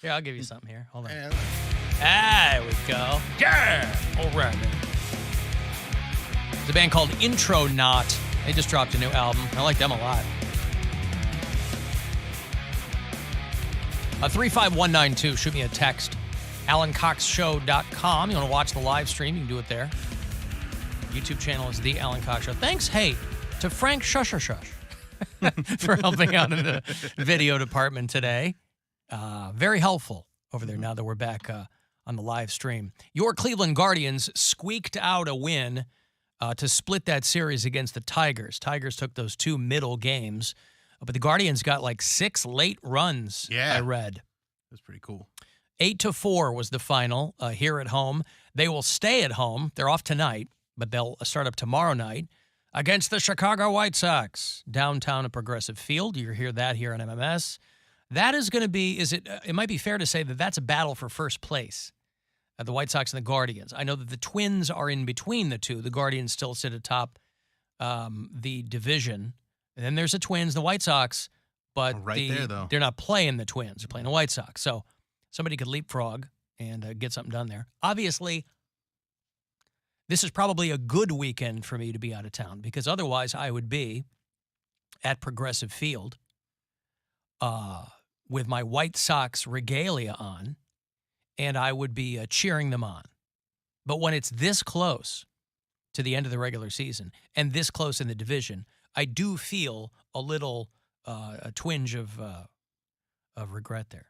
Here, I'll give you something here. Hold on. And There we go. Yeah! All right, man. There's a band called Intro Knot. They just dropped a new album. I like them a lot. 35192. Shoot me a text. AlanCoxShow.com. You want to watch the live stream, you can do it there. YouTube channel is The Alan Cox Show. Thanks, hey, to Frank Shusher for helping out in the video department today. Very helpful over there now that we're back on the live stream. Your Cleveland Guardians squeaked out a win to split that series against the Tigers. Tigers took those 2 middle games, but the Guardians got like 6 late runs, I read. That's pretty cool. 8-4 was the final here at home. They will stay at home. They're off tonight, but they'll start up tomorrow night against the Chicago White Sox downtown at Progressive Field. You hear that here on MMS. That is going to be, it might be fair to say that that's a battle for first place, the White Sox and the Guardians. I know that the Twins are in between the two. The Guardians still sit atop the division. And then there's the Twins, the White Sox, but they're not playing the Twins. They're playing the White Sox. So somebody could leapfrog and get something done there. Obviously, this is probably a good weekend for me to be out of town because otherwise I would be at Progressive Field with my White Sox regalia on, and I would be cheering them on. But when it's this close to the end of the regular season and this close in the division, I do feel a little a twinge of regret there.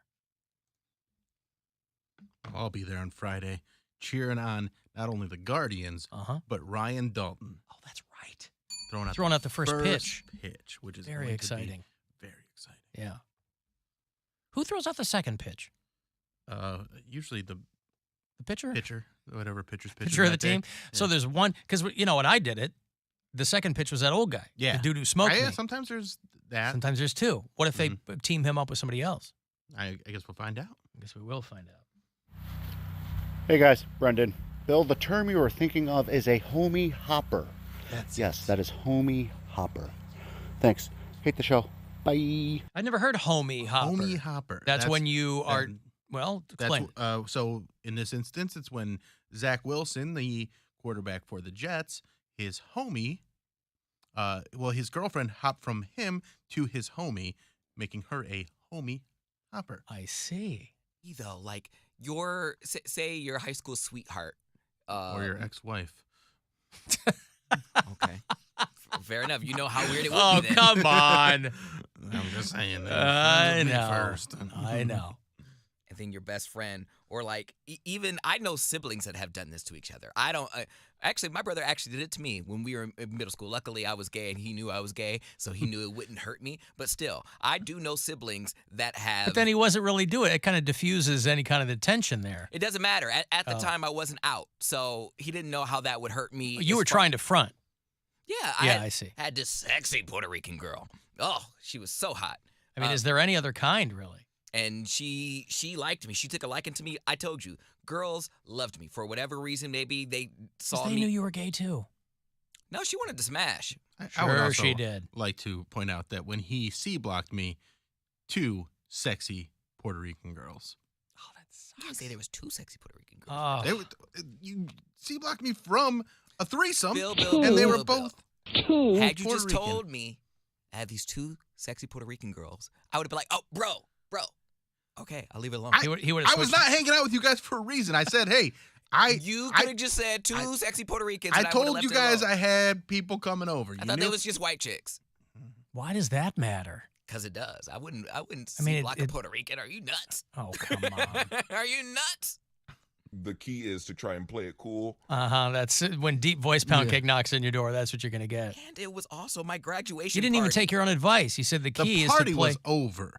I'll be there on Friday cheering on not only the Guardians, but Ryan Dalton. Oh, that's right. Throwing out the first pitch. Which is very exciting. Very exciting. Yeah. Who throws out the second pitch? Usually the pitcher? Whatever pitcher's pitching. Pitcher of the team. Yeah. So there's one, because, when I did it, the second pitch was that old guy. Yeah. The dude who smoked me. Sometimes there's that. Sometimes there's 2. What if they team him up with somebody else? I guess we'll find out. I guess we will find out. Hey guys, Brendan. Bill, the term you are thinking of is a homie hopper. Yes, that is homie hopper. Thanks. Hate the show. Bye. I never heard homie hopper. Homie hopper. That's when you are, explain. So in this instance, it's when Zach Wilson, the quarterback for the Jets, his homie, his girlfriend hopped from him to his homie, making her a homie hopper. I see. Though, like say your high school sweetheart. Or your ex-wife. Okay. Fair enough. You know how weird it would be then. Oh, come on. I'm just saying. I know. First. I know. And then your best friend, or like even I know siblings that have done this to each other. I don't. Actually, my brother actually did it to me when we were in middle school. Luckily, I was gay and he knew I was gay, so he knew it wouldn't hurt me. But still, I do know siblings that have. But then he wasn't really doing it. It kind of diffuses any kind of the tension there. It doesn't matter. At the time, I wasn't out, so he didn't know how that would hurt me. You were trying to front. Yeah, I see. Had this sexy Puerto Rican girl. Oh, she was so hot. I mean, is there any other kind, really? And she liked me. She took a liking to me. I told you, girls loved me for whatever reason. Maybe they saw me. They knew you were gay too. No, she wanted to smash. I would also she did. like to point out that when he C-blocked me, 2 sexy Puerto Rican girls. Oh, that sucks. You didn't say there was 2 sexy Puerto Rican girls. Oh. You C-blocked me from a threesome, Bill, and they were both Had you Puerto just Rican. told me I had these 2 sexy Puerto Rican girls, I would have been like, oh, bro. Okay, I'll leave it alone. He would I was not hanging out with you guys for a reason. I said, hey, You could have just said 2 sexy Puerto Ricans. I and told left you it guys alone. I had people coming over. I thought they was just white chicks. Why does that matter? Because it does. I wouldn't block a Puerto Rican. Are you nuts? Oh, come on. Are you nuts? The key is to try and play it cool. That's when deep voice Poundcake knocks on your door. That's what you're going to get. And it was also my graduation You didn't even party. take your own advice. You said the key is to party play. was over.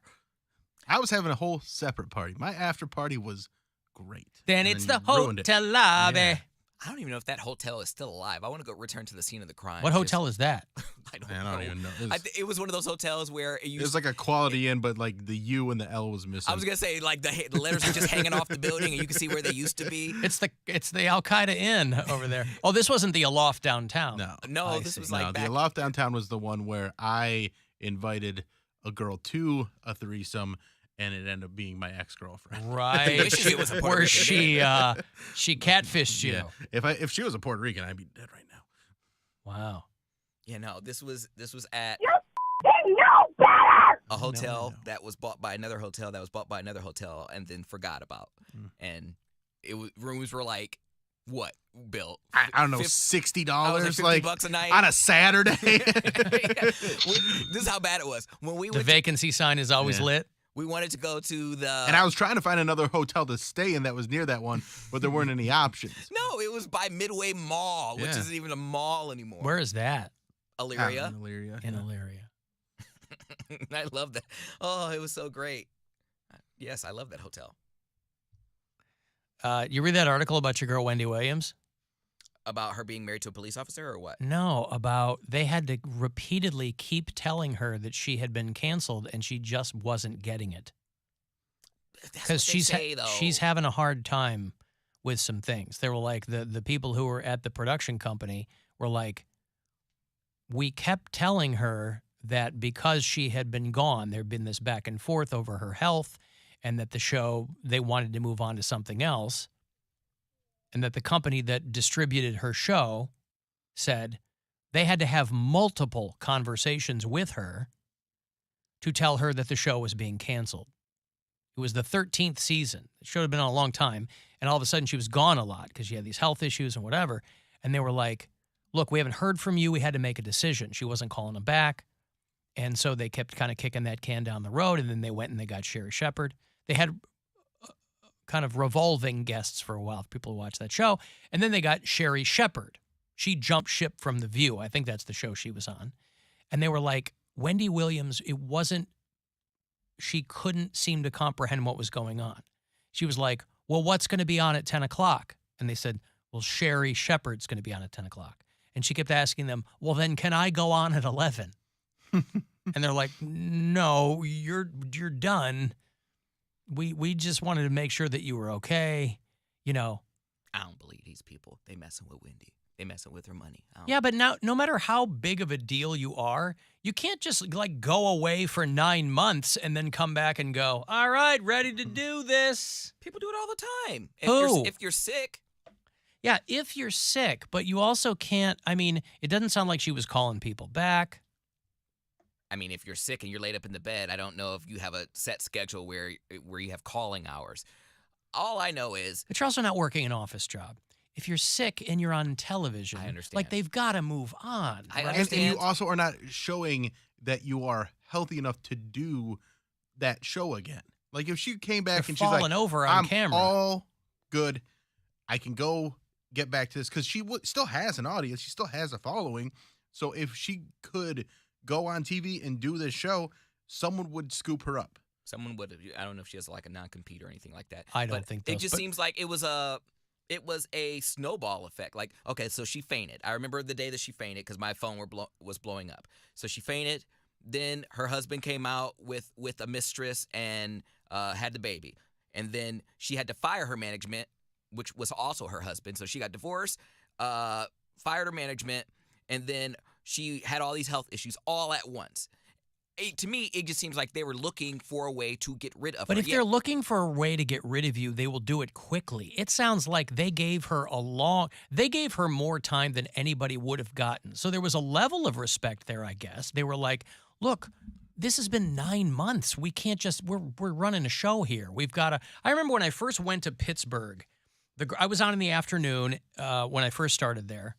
I was having a whole separate party. My after party was great. Then And it's you the ruined it. hotel lobby. Yeah. I don't even know if that hotel is still alive. I want to go return to the scene of the crime. What hotel is that? I don't Man, know. I don't even know. It was one of those hotels where It was like a Quality Inn, but like the U and the L was missing. I was gonna say like the letters were just hanging off the building, and you can see where they used to be. It's the Al Qaeda Inn over there. Oh, this wasn't the Aloft downtown. No, this was like the Aloft downtown was the one where I invited a girl to a threesome, and it ended up being my ex-girlfriend. Right. Wishes it was a Puerto Where Rican. she catfished you. Yeah. If she was a Puerto Rican, I'd be dead right now. Wow. You know, this was at a hotel No. that was bought by another hotel that was bought by another hotel and then forgot about. And rooms were like, what, Bill? I don't know, $50 $60 like $50 a night on a Saturday. This is how bad it was. When we The went vacancy sign is always Yeah. lit. we wanted to go to the And I was trying to find another hotel to stay in that was near that one, but there weren't any options. No, it was by Midway Mall, which Yeah. isn't even a mall anymore. Where is that? Illyria. Illyria. In Illyria. I love that. Oh, it was so great. Yes, I love that hotel. You read that article about your girl Wendy Williams? About her being married to a police officer or what? No, about they had to repeatedly keep telling her that she had been canceled and she just wasn't getting it. That's Because what they say, though. she's having a hard time with some things. They were like, the people who were at the production company were like, we kept telling her that because she had been gone, there'd been this back and forth over her health and that the show, they wanted to move on to something else. And that the company that distributed her show said they had to have multiple conversations with her to tell her that the show was being canceled. It was the 13th season. It should have been on a long time. And all of a sudden she was gone a lot because she had these health issues and whatever. And they were like, look, we haven't heard from you. We had to make a decision. She wasn't calling them back. And so they kept kind of kicking that can down the road. And then they went and they got Sherry Shepherd. They had kind of revolving guests for a while, people who watch that show. And then they got Sherry Shepherd. She jumped ship from The View. I think that's the show she was on. And they were like, Wendy Williams, she couldn't seem to comprehend what was going on. She was like, well, what's going to be on at 10 o'clock? And they said, well, Sherry Shepherd's going to be on at 10 o'clock. And she kept asking them, well, then can I go on at 11? And they're like, no, you're done. We just wanted to make sure that you were okay, you know. I don't believe these people. They messing with Wendy. They messing with her money. Yeah, but now, no matter how big of a deal you are, you can't just like go away for 9 months and then come back and go, all right, ready to do this. People do it all the time. Who? If you're sick. Yeah, if you're sick, but you also can't, I mean, it doesn't sound like she was calling people back. I mean, if you're sick and you're laid up in the bed, I don't know if you have a set schedule where you have calling hours. All I know is... But you're also not working an office job. If you're sick and you're on television, I understand. like they've got to move on. I right? And you also are not showing that you are healthy enough to do that show again. Like if she came back They're and she's like, falling over on I'm camera. all good. I can go get back to this because she still has an audience. She still has a following. So if she could go on TV and do this show, someone would scoop her up. Someone would. I don't know if she has like a non-compete or anything like that. I don't but think it those- just but- seems like it was a snowball effect. Like, okay, so she fainted. I remember the day that she fainted because my phone was blowing up. So she fainted. Then her husband came out with a mistress and had the baby. And then she had to fire her management, which was also her husband. So she got divorced, fired her management, and then she had all these health issues all at once. To me, it just seems like they were looking for a way to get rid of her. But if they're looking for a way to get rid of you, they will do it quickly. It sounds like they gave her more time than anybody would have gotten. So there was a level of respect there, I guess. They were like, look, this has been 9 months. We can't just, we're running a show here. We've got to, I remember when I first went to Pittsburgh, I was on in the afternoon when I first started there.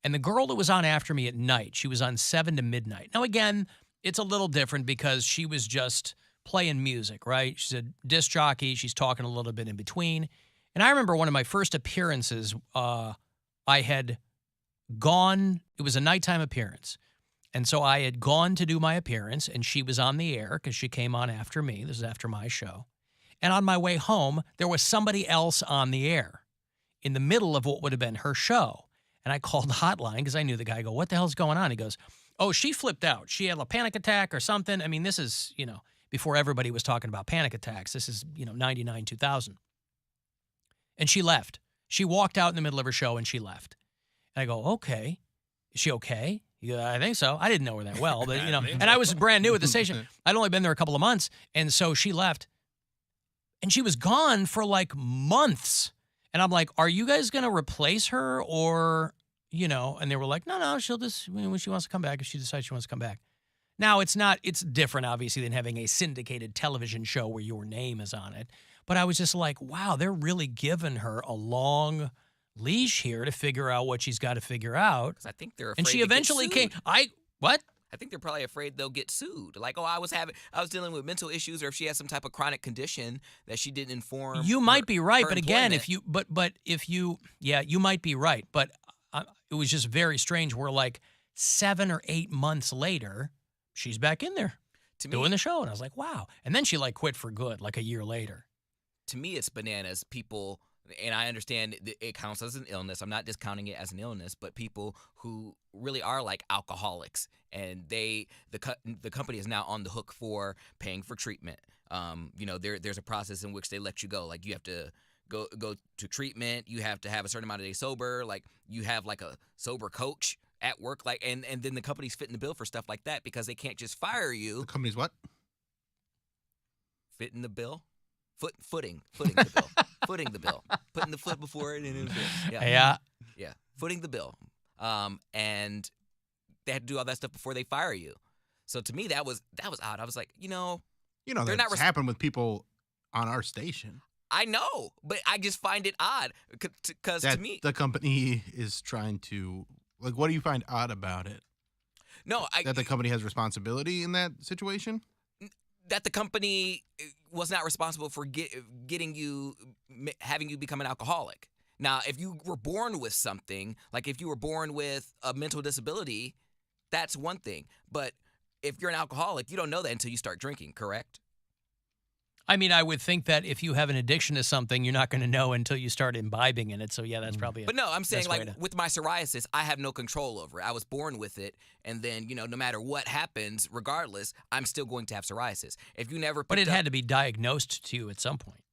And the girl that was on after me at night, she was on 7 to midnight. Now, again, it's a little different because she was just playing music, right? She's a disc jockey. She's talking a little bit in between. And I remember one of my first appearances, I had gone, it was a nighttime appearance. And so I had gone to do my appearance, and she was on the air because she came on after me. This is after my show. And on my way home, there was somebody else on the air in the middle of what would have been her show. And I called the hotline because I knew the guy. I go, what the hell's going on? He goes, oh, she flipped out. She had a panic attack or something. I mean, this is, before everybody was talking about panic attacks. This is, 99, 2000. And she left. She walked out in the middle of her show and she left. And I go, okay. Is she okay? Yeah, I think so. I didn't know her that well, but and I was brand new at the station. I'd only been there a couple of months, and so she left, and she was gone for like months. And I'm like, "Are you guys gonna replace her, or And they were like, "No, she'll just when she wants to come back, if she decides she wants to come back." Now it's different, obviously, than having a syndicated television show where your name is on it. But I was just like, wow, they're really giving her a long leash here to figure out what she's got to figure out. 'Cause I think they're afraid And she to get eventually came. sued. What? I think they're probably afraid they'll get sued. Like, I was dealing with mental issues, or if she has some type of chronic condition that she didn't inform. You might be right, her but again, employment. you might be right. But it was just very strange. We're like 7 or 8 months later, she's back in there doing the show, and I was like, wow. And then she quit for good, like a year later. To me, it's bananas. People, and I understand it counts as an illness. I'm not discounting it as an illness, but people who really are like alcoholics, and the company is now on the hook for paying for treatment. There's a process in which they let you go. Like, you have to go to treatment. You have to have a certain amount of days sober. Like, you have like a sober coach at work, and then the company's fitting the bill for stuff like that because they can't just fire you. The company's what? Fitting the bill? Footing the bill. Footing the bill. Putting the foot before it in the bill. Yeah. Yeah. Footing the bill. And they had to do all that stuff before they fire you. So to me, that was odd. I was like, they're that's happened with people on our station. I know, but I just find it odd because to me, the company is trying to, like, what do you find odd about it? No, that the company has responsibility in that situation? That the company was not responsible for having you become an alcoholic. Now, if you were born with something, like if you were born with a mental disability, that's one thing. But if you're an alcoholic, you don't know that until you start drinking, correct? I mean, I would think that if you have an addiction to something, you're not going to know until you start imbibing in it. So, yeah, that's probably But no, I'm saying, with my psoriasis, I have no control over it. I was born with it, and then, no matter what happens, regardless, I'm still going to have psoriasis. If you never But it had to be diagnosed to you at some point.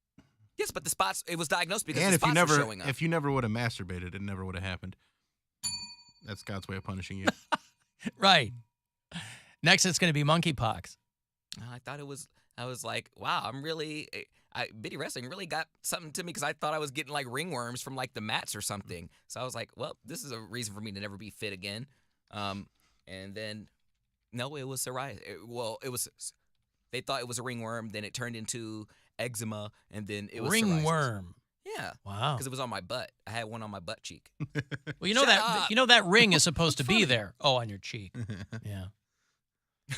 Yes, but it was diagnosed because and the spots were showing up. If you never would have masturbated, it never would have happened. That's God's way of punishing you. Right. Next, it's going to be monkeypox. I was like, wow, Biddy Wrestling really got something to me because I thought I was getting like ringworms from like the mats or something. So I was like, well, this is a reason for me to never be fit again. And then, no, it was psoriasis. They thought it was a ringworm, then it turned into eczema, and then it was ringworm. Psoriasis. Yeah. Wow. Because it was on my butt. I had one on my butt cheek. Well, that ring is supposed to be there. Oh, on your cheek. Yeah.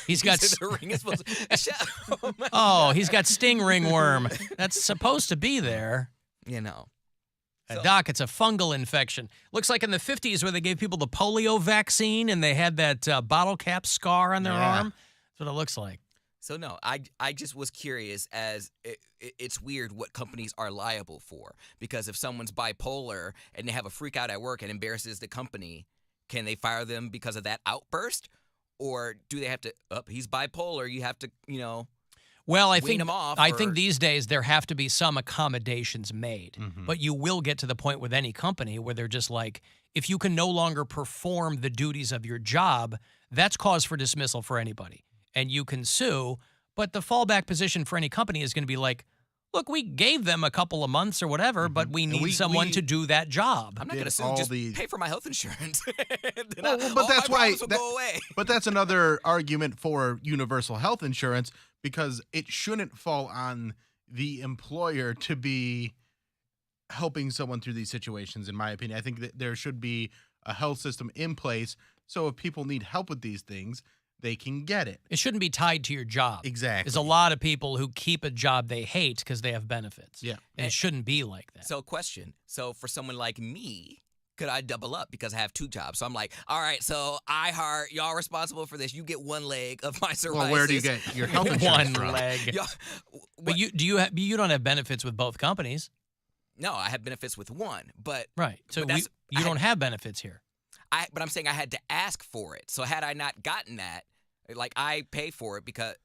He's got the ring is supposed to... he's got sting ringworm. That's supposed to be there. Doc, it's a fungal infection. Looks like in the 50s where they gave people the polio vaccine and they had that bottle cap scar on their arm. That's what it looks like. So no, I just was curious as it's weird what companies are liable for, because if someone's bipolar and they have a freak out at work and embarrasses the company, can they fire them because of that outburst? Or do they have to, he's bipolar, you have to, well, I wean him off? I think these days there have to be some accommodations made. Mm-hmm. But you will get to the point with any company where they're just like, if you can no longer perform the duties of your job, that's cause for dismissal for anybody. And you can sue, but the fallback position for any company is going to be like, look, we gave them a couple of months or whatever, but we need someone to do that job. I'm not going to sue, just pay for my health insurance. But that's why. Go away. But that's another argument for universal health insurance, because it shouldn't fall on the employer to be helping someone through these situations, in my opinion. I think that there should be a health system in place, so if people need help with these things, they can get it. It shouldn't be tied to your job. Exactly. There's a lot of people who keep a job they hate because they have benefits. Yeah. And it shouldn't be like that. So question. So for someone like me, could I double up because I have 2 jobs? So I'm like, all right, so iHeart, y'all responsible for this. You get 1 leg of my psoriasis. Well, where do you get your health insurance from? 1 leg. But you don't have benefits with both companies. No, I have benefits with one, but right. So you don't have benefits here. But I'm saying I had to ask for it. So had I not gotten that, like, I pay for it because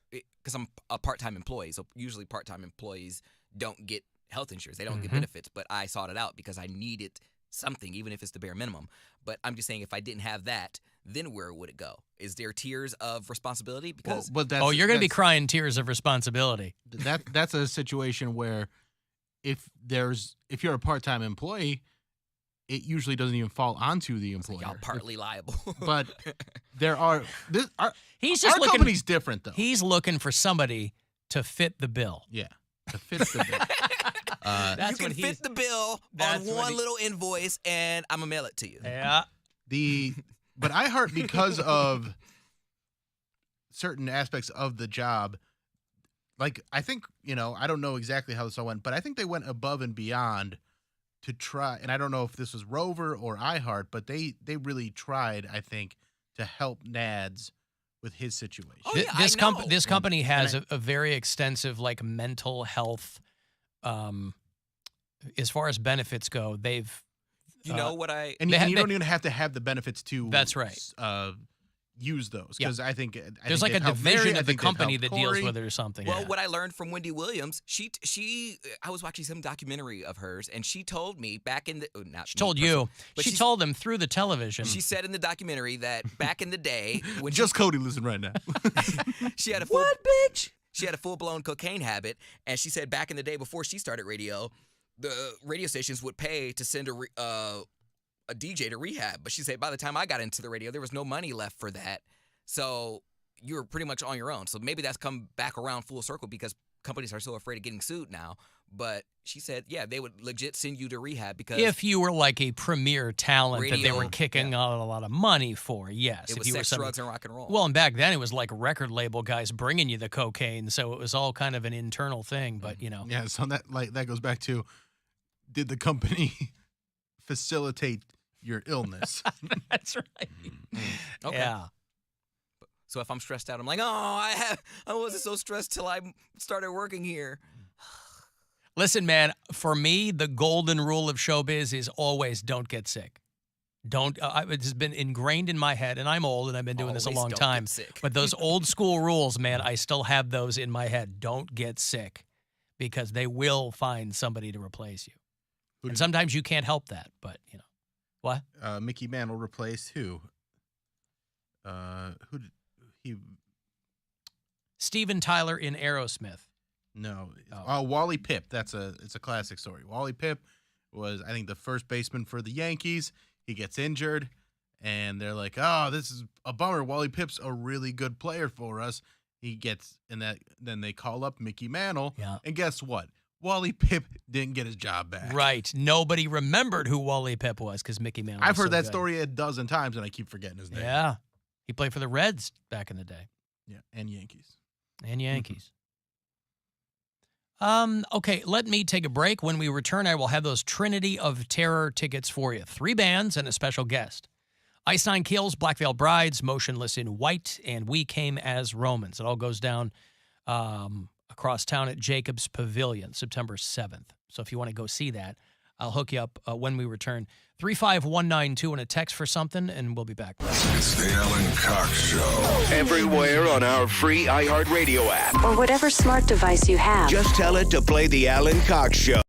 I'm a part-time employee. So usually part-time employees don't get health insurance. They don't get benefits. But I sought it out because I needed something, even if it's the bare minimum. But I'm just saying, if I didn't have that, then where would it go? Is there tiers of responsibility? Because But that's, You're going to be that's- crying tears of responsibility. That's a situation where if you're a part-time employee, it usually doesn't even fall onto the employer. y'all partly liable. But there are He's just our looking. company's different though. He's looking for somebody to fit the bill. Yeah, to fit the bill. That's you can what he's. fit the bill on that's what one he- little invoice, and I'm gonna mail it to you. Yeah. But iHeart, because of certain aspects of the job, like I think, I don't know exactly how this all went, but I think they went above and beyond to try, and I don't know if this was Rover or iHeart, but they really tried, I think, to help Nads with his situation. Oh, yeah, I know. This company has And a very extensive mental health. As far as benefits go, they've. You know what I? And, They and ha- you they- don't even have to have the benefits to. That's right. Use those Yeah. because I think There's like a they've helped division Mary, I of the think they've company helped that deals Corey. with it or something. Well, what I learned from Wendy Williams, I was watching some documentary of hers, and she told me back in the not She me told personally, you. but She told them through the television. She said in the documentary that back in the day when Just Cody, listen right now. she had a full, bitch? She had a full-blown cocaine habit, and she said back in the day before she started radio, the radio stations would pay to send a DJ to rehab. But she said by the time I got into the radio, there was no money left for that. So you were pretty much on your own. So maybe that's come back around full circle because companies are so afraid of getting sued now. But she said, yeah, they would legit send you to rehab because if you were like a premier talent that they were Radio, kicking out a lot of money for, yes. it if was you were sex, somebody- drugs, and rock and roll. Well, and back then it was like record label guys bringing you the cocaine, so it was all kind of an internal thing. But Yeah, so that goes back to, did the company facilitate your illness? that's right. Okay. Yeah. So if I'm stressed out, I'm like, I wasn't so stressed till I started working here. Listen, man. For me, the golden rule of showbiz is always don't get sick. Don't. It's been ingrained in my head, and I'm old, and I've been doing this a Always long don't time. get sick. But those old school rules, man, I still have those in my head. Don't get sick, because they will find somebody to replace you. Who And did- sometimes you can't help that, but what? Mickey Mantle replaced who? Who did he? Steven Tyler in Aerosmith. No. Oh. Wally Pipp. It's a classic story. Wally Pipp was, I think, the first baseman for the Yankees. He gets injured, and they're like, "Oh, this is a bummer. Wally Pipp's a really good player for us." Then they call up Mickey Mantle, Yeah. and guess what? Wally Pipp didn't get his job back. Right. Nobody remembered who Wally Pipp was because Mickey Mantle I've was heard so that good. story a dozen times, and I keep forgetting his name. Yeah. He played for the Reds back in the day Yeah, and Yankees. and Yankees. Okay, let me take a break. When we return, I will have those Trinity of Terror tickets for you. 3 bands and a special guest. Ice Nine Kills, Black Veil Brides, Motionless in White, and We Came as Romans. It all goes down across town at Jacobs Pavilion, September 7th. So if you want to go see that, I'll hook you up when we return. 35192 and a text for something, and we'll be back. It's the Alan Cox Show. Everywhere on our free iHeartRadio app. Or whatever smart device you have. Just tell it to play the Alan Cox Show.